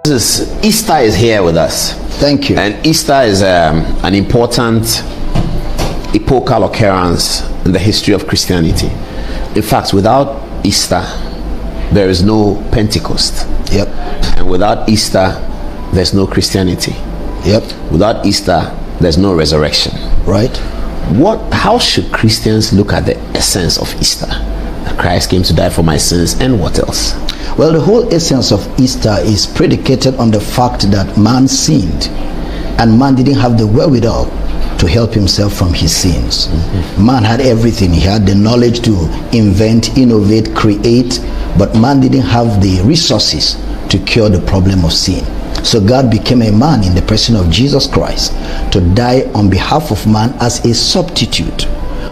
Easter is here with us. Thank you. And Easter is an important epochal occurrence in the history of Christianity. In fact, without Easter, there is no Pentecost. Yep. And without Easter, there's no Christianity. Yep. Without Easter, there's no resurrection. Right. How should Christians look at the essence of Easter? That Christ came to die for my sins, and what else? Well, the whole essence of Easter is predicated on the fact that man sinned, and man didn't have the wherewithal to help himself from his sins. Mm-hmm. Man had everything. He had the knowledge to invent, innovate, create, but man didn't have the resources to cure the problem of sin. So God became a man in the person of Jesus Christ to die on behalf of man as a substitute.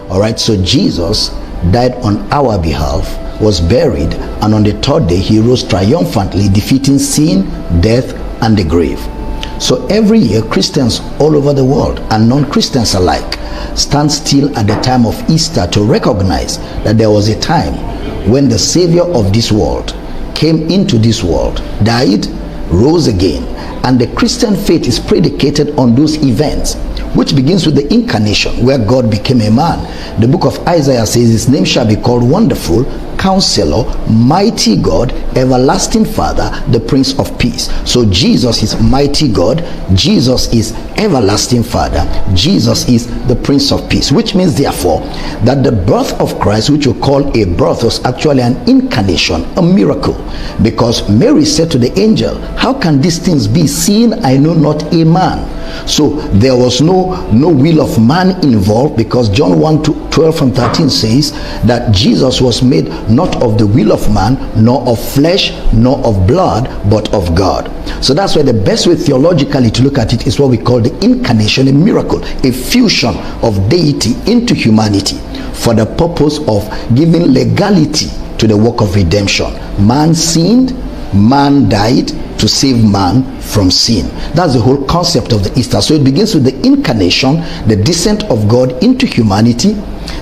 All right, so Jesus died on our behalf, was buried, and on the third day he rose triumphantly, defeating sin, death, and the grave. So every year, Christians all over the world and non-Christians alike stand still at the time of Easter to recognize that there was a time when the Savior of this world came into this world, died, rose again, and the Christian faith is predicated on those events, which begins with the incarnation, where God became a man. The book of Isaiah says his name shall be called Wonderful, Counselor, Mighty God, Everlasting Father, the Prince of Peace. So Jesus is Mighty God, Jesus is Everlasting Father, Jesus is the Prince of Peace, which means therefore that the birth of Christ, which we call a birth, was actually an incarnation, a miracle, because Mary said to the angel, how can these things be, seeing I know not a man? So there was no will of man involved, because John 1:12-13 says that Jesus was made not of the will of man, nor of flesh, nor of blood, but of God. So that's why the best way theologically to look at it is what we call the incarnation, a miracle, a fusion of deity into humanity for the purpose of giving legality to the work of redemption. Man sinned, man died to save man from sin. That's the whole concept of the Easter. So it begins with the incarnation, the descent of God into humanity,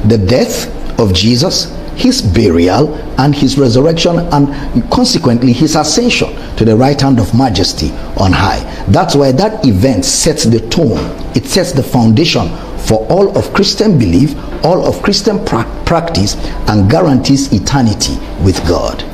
the death of Jesus, his burial, and his resurrection, and consequently his ascension to the right hand of majesty on high. That's why that event sets the tone. It sets the foundation for all of Christian belief, all of Christian practice, and guarantees eternity with God.